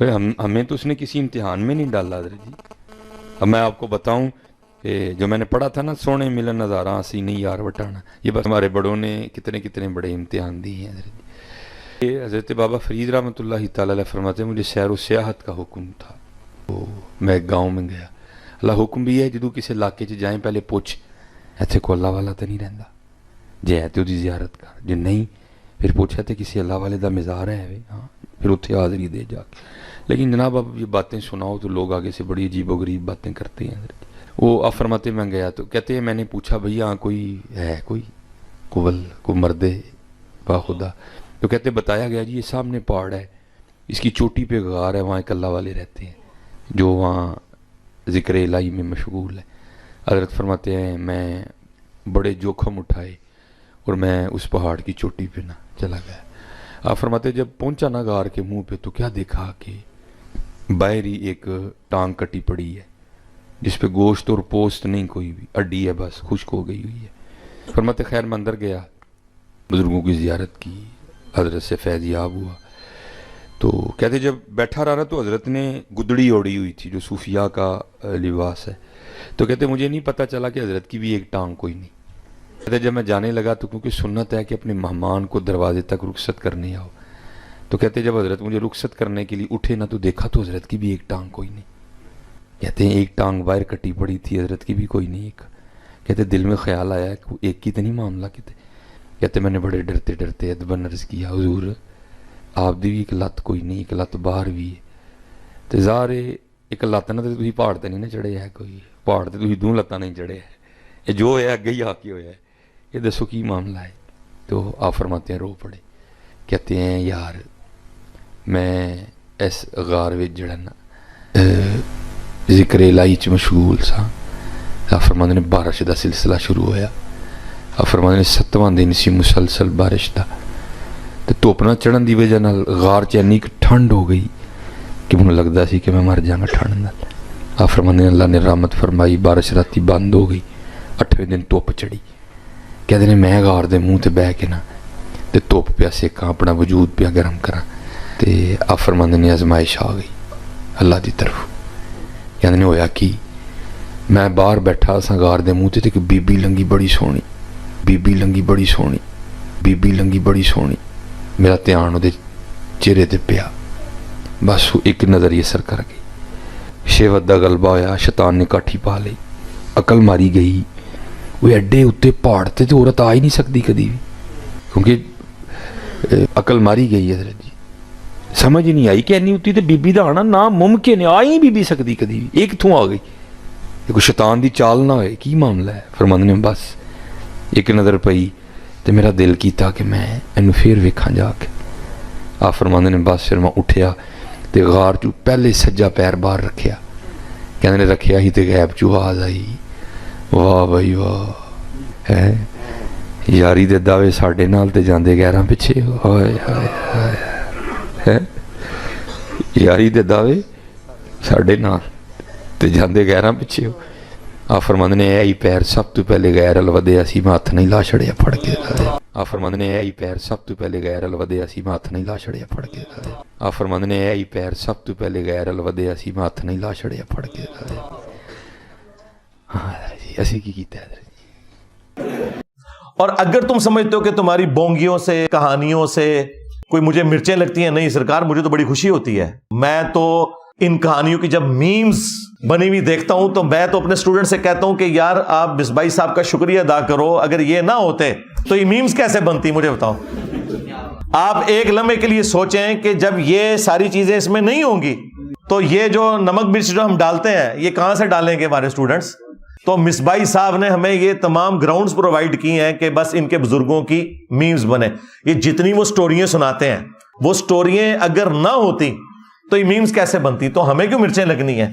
ہمیں تو اس نے کسی امتحان میں نہیں ڈالا حضرت جی. اب میں آپ کو بتاؤں کہ جو میں نے پڑھا تھا نا سونے ملن نظارہ ہنسی نہیں یار وٹانا، یہ بس ہمارے بڑوں نے کتنے کتنے بڑے امتحان دیے ہیں حضرت جی. یہ حضرت بابا فرید رحمۃ اللہ تعالیٰ علیہ فرماتے ہیں مجھے سیر و سیاحت کا حکم تھا، تو میں ایک گاؤں میں گیا. اللہ حکم بھی ہے جدو کسی علاقے جائیں پہلے پوچھ ایتھے کو اللہ والا تو نہیں رہندا، جے ہے تو دی زیارت کر، جے نہیں پھر پوچھا تے کسی اللہ والے دا مزار ہے، ہاں پھر اتھے حاضری دے جا کے. لیکن جناب اب یہ باتیں سناؤ تو لوگ آگے سے بڑی عجیب و غریب باتیں کرتے ہیں. وہ آپ فرماتے میں گیا تو کہتے ہیں میں نے پوچھا بھیا کوئی ہے کوئی قول کوئی مرد با خدا؟ تو کہتے بتایا گیا جی یہ سامنے پہاڑ ہے، اس کی چوٹی پہ غار ہے، وہاں ایک اللہ والے رہتے ہیں جو وہاں ذکر الہی میں مشغول ہے. حضرت فرماتے ہیں میں بڑے جوخم اٹھائے اور میں اس پہاڑ کی چوٹی پہ نہ چلا گیا. آپ فرماتے جب پہنچا نا غار کے منہ پہ تو کیا دیکھا کہ باہری ایک ٹانگ کٹی پڑی ہے جس پہ گوشت اور پوست نہیں کوئی بھی، اڈی ہے بس خشک ہو گئی ہوئی ہے. فرماتے خیر میں اندر گیا، بزرگوں کی زیارت کی، حضرت سے فیض یاب ہوا. تو کہتے جب بیٹھا رہا تو حضرت نے گدڑی اوڑی ہوئی تھی جو صوفیاء کا لباس ہے. تو کہتے مجھے نہیں پتہ چلا کہ حضرت کی بھی ایک ٹانگ کوئی نہیں. کہتے جب میں جانے لگا تو کیونکہ سنت ہے کہ اپنے مہمان کو دروازے تک رخصت کرنے آؤ، تو کہتے جب حضرت مجھے رخصت کرنے کے لیے اٹھے نہ تو دیکھا تو حضرت کی بھی ایک ٹانگ کوئی نہیں. کہتے ہیں ایک ٹانگ باہر کٹی پڑی تھی، حضرت کی بھی کوئی نہیں. ایک کہتے دل میں خیال آیا کہ ایک کی تو نہیں معاملہ. کہتے میں نے بڑے ڈرتے ڈرتے ادبن عرض کیا حضور آپ دی بھی ایک لت کوئی نہیں، ایک لت باہر بھی ہے. تو ظاہر ایک لت نہ تو پہاڑ تے نہیں نہ چڑھے ہے، کوئی پہاڑ تے دو لتاں نہیں چڑھے ہے، یہ جو ہے اگے ہی آ کے ہویا ہے، یہ دسو کی معاملہ ہے. تو آپ فرماتے ہیں رو پڑے. کہتے ہیں یار میں اس غار وچ جڑا نا ذکر الہی چ مشغول سا. آپ فرماتے نے بارش دا سلسلہ شروع ہویا. آپ فرماتے نے 7واں دن سی مسلسل بارش دا، تے توپنا چڑھن دی وجہ نال غار چ انی ٹھنڈ ہو گئی کہ مجھے لگتا سی کہ میں مر جاگا ٹھنڈ نال. آپ فرماتے ہیں اللہ نے رحمت فرمائی، بارش راتی بند ہو گئی. 8ویں دن دھوپ چڑھی. کہتے ہیں میں غار دے منہ تے بہ کے نا تے دھوپ پیا سیکاں، اپنا وجود پیا گرم کراں. تے آپ فرماتے ہیں آزمائش آ گئی اللہ دی طرف. کہتے ہیں ہویا کی میں باہر بیٹھا سا غار دے منہ تے کہ بی بی لنگی بڑی سونی، بی بی لنگی بڑی سونی، بی بی لنگی بڑی سونی. میرا دھیان وہ چہرے تے پیا، بس وہ ایک نظر یہ سر کر گئی. شہوت دا غلبہ ہویا، شیطان نے کاٹھی پا لی، عقل ماری گئی. وہ ایڈے اتنے پہاڑ تے تو عورت آ ہی نہیں سکتی کدی بھی، کیونکہ عقل ماری گئی ہے حضرت جی. سمجھ ہی نہیں آئی کہ اینی اتنی تے بی بی دا آنا ناممکن ہے، آ ہی بی بی سکتی کدی بھی. ایک تھوں آ گئی، کوئی شیطان دی چال نہ ہوئے. کی معاملہ ہے؟ فرماندے نے بس ایک نظر پئی تے میرا دل کیتا کہ میں اینو پھر ویکھاں جا کے. آپ فرماندے نے بس پھر میں اٹھیا تے غار چوں پہلے سجا پیر باہر رکھیا. کہندے نے رکھیا ہی تے غیب چوں آواز آئی، واہ بھائی واہ ہے یاری دے دعوے ساڈے نال تے جاندے غیراں پیچھے. ہائے ہائے ہائے ہے یاری دے دعوے ساڈے نال تے جاندے غیراں پیچھے. آپ فرماندے نے اے پیر سب تو پہلے غیر الودے اسی میں ہاتھ نہیں لا چھڑیا پھڑ کے. آپ فرماندے نے اے پیر سب تو پہلے غیر الودے اسی میں ہاتھ نہیں لا چھڑیا پھڑ کے. آپ فرماندے نے اے پیر سب تو پہلے غیر الودے اسی میں ہاتھ نہیں لا چھڑیا پھڑ کے. ہاں جی اسی کی کیتا ہے. اور اگر تم سمجھتے ہو کہ تمہاری بونگیوں سے کہانیوں سے کوئی مجھے مرچیں لگتی ہیں، نہیں سرکار مجھے تو بڑی خوشی ہوتی ہے. میں تو ان کہانیوں کی جب میمز بنی ہوئی دیکھتا ہوں تو میں تو اپنے اسٹوڈنٹ سے کہتا ہوں کہ یار آپ مصباحی صاحب کا شکریہ ادا کرو، اگر یہ نہ ہوتے تو یہ میمز کیسے بنتی مجھے بتاؤ. آپ ایک لمحے کے لیے سوچیں کہ جب یہ ساری چیزیں اس میں نہیں ہوں گی تو یہ جو نمک مرچ جو ہم ڈالتے ہیں یہ کہاں سے ڈالیں گے ہمارے اسٹوڈنٹس. تو مصباحی صاحب نے ہمیں یہ تمام گراؤنڈز پرووائڈ کی ہیں کہ بس ان کے بزرگوں کی میمز بنے. یہ جتنی وہ سٹوریاں سناتے ہیں وہ سٹوریاں اگر نہ ہوتی تو یہ میمز کیسے بنتی. تو ہمیں کیوں مرچیں لگنی ہیں؟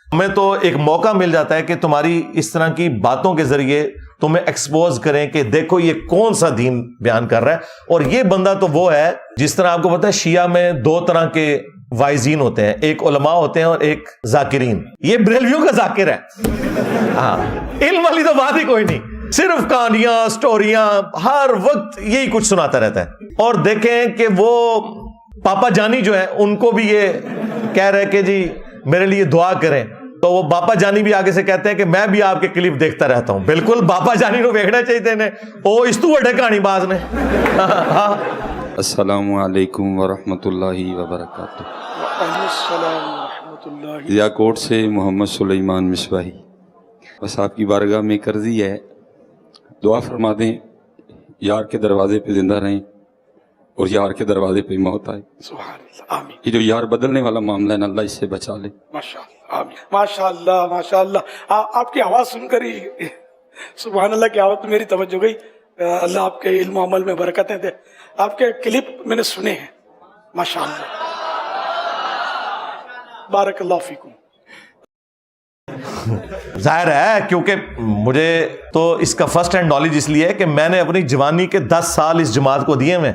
ہمیں تو ایک موقع مل جاتا ہے کہ تمہاری اس طرح کی باتوں کے ذریعے تمہیں ایکسپوز کریں کہ دیکھو یہ کون سا دین بیان کر رہا ہے. اور یہ بندہ تو وہ ہے جس طرح آپ کو پتا ہے شیعہ میں 2 طرح کے وائزین ہوتے ہیں، ایک علماء ہوتے ہیں اور ایک ذاکرین. یہ بریلویوں کا ذاکر ہے. ہاں علم والی تو بات ہی کوئی نہیں، صرف کہانیاں سٹوریاں ہر وقت یہی کچھ سناتا رہتا ہے. اور دیکھیں کہ وہ پاپا جانی جو ہے ان کو بھی یہ کہہ رہے کہ جی میرے لیے دعا کریں, تو وہ باپا جانی بھی آگے سے کہتے ہیں کہ میں بھی آپ کے کلپ دیکھتا رہتا ہوں. بالکل باپا جانی کو دیکھنا چاہیے نے, وہ اس تو بڑے کہانی باز نے. السلام علیکم ورحمۃ اللہ وبرکاتہ. ضیا کوٹ سے محمد سلیمان مصباحی. بس آپ کی بارگاہ میں قرضی ہے, دعا فرما دیں یار کے دروازے پہ زندہ رہیں اور یار کے دروازے پہ موت آئے. سبحان اللہ, آمین. یہ جو یار بدلنے والا معاملہ ہے نا, اللہ اس سے بچا لے. ماشاء اللہ, آمین. ماشاء اللہ, ماشاء اللہ. آپ کی آواز سن کر ہی سبحان اللہ کی آواز میری توجہ گئی. اللہ آپ کے علم و عمل میں برکتیں دے. آپ کے کلپ میں نے سنے ہیں, ماشاء اللہ, بارک اللہ فیکم. ظاہر ہے کیونکہ مجھے تو اس کا فرسٹ ہینڈ نالج اس لیے ہے کہ میں نے اپنی جوانی کے 10 سال اس جماعت کو دیے میں.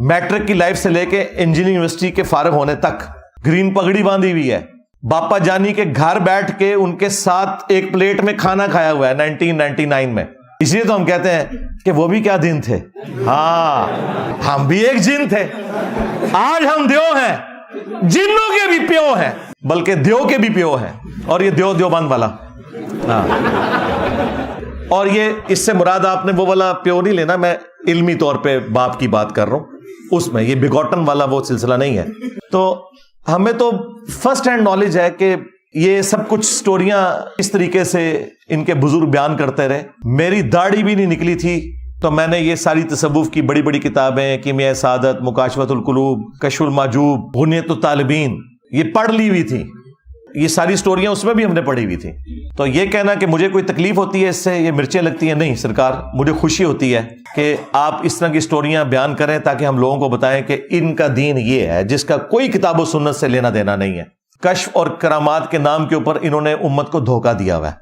میٹرک کی لائف سے لے کے انجینئرنگ یونیورسٹی کے فارغ ہونے تک گرین پگڑی باندھی ہوئی ہے. باپا جانی کے گھر بیٹھ کے ان کے ساتھ ایک پلیٹ میں کھانا کھایا ہوا ہے 1999 میں. اس لیے تو ہم کہتے ہیں کہ وہ بھی کیا دن تھے. ہاں, ہم بھی ایک جن تھے. آج ہم دیو ہیں, جنوں کے بھی پیو ہیں, بلکہ دیو کے بھی پیو ہیں. اور یہ دیوبند والا. ہاں, اور یہ اس سے مراد آپ نے وہ والا پیو نہیں لینا, میں علمی طور پہ باپ کی بات کر رہا ہوں. اس میں یہ بگوٹن والا وہ سلسلہ نہیں ہے. تو ہمیں تو فرسٹ ہینڈ نالج ہے کہ یہ سب کچھ سٹوریاں اس طریقے سے ان کے بزرگ بیان کرتے رہے. میری داڑھی بھی نہیں نکلی تھی تو میں نے یہ ساری تصوف کی بڑی بڑی کتابیں, کیمیائے سعادت, مکاشفۃ القلوب, کشف المحجوب, غنیۃ الطالبین, یہ پڑھ لی ہوئی تھی. یہ ساری سٹوریاں اس میں بھی ہم نے پڑھی ہوئی تھی. تو یہ کہنا کہ مجھے کوئی تکلیف ہوتی ہے اس سے, یہ مرچیں لگتی ہیں, نہیں سرکار, مجھے خوشی ہوتی ہے کہ آپ اس طرح کی سٹوریاں بیان کریں تاکہ ہم لوگوں کو بتائیں کہ ان کا دین یہ ہے جس کا کوئی کتاب و سنت سے لینا دینا نہیں ہے. کشف اور کرامات کے نام کے اوپر انہوں نے امت کو دھوکہ دیا ہوا ہے.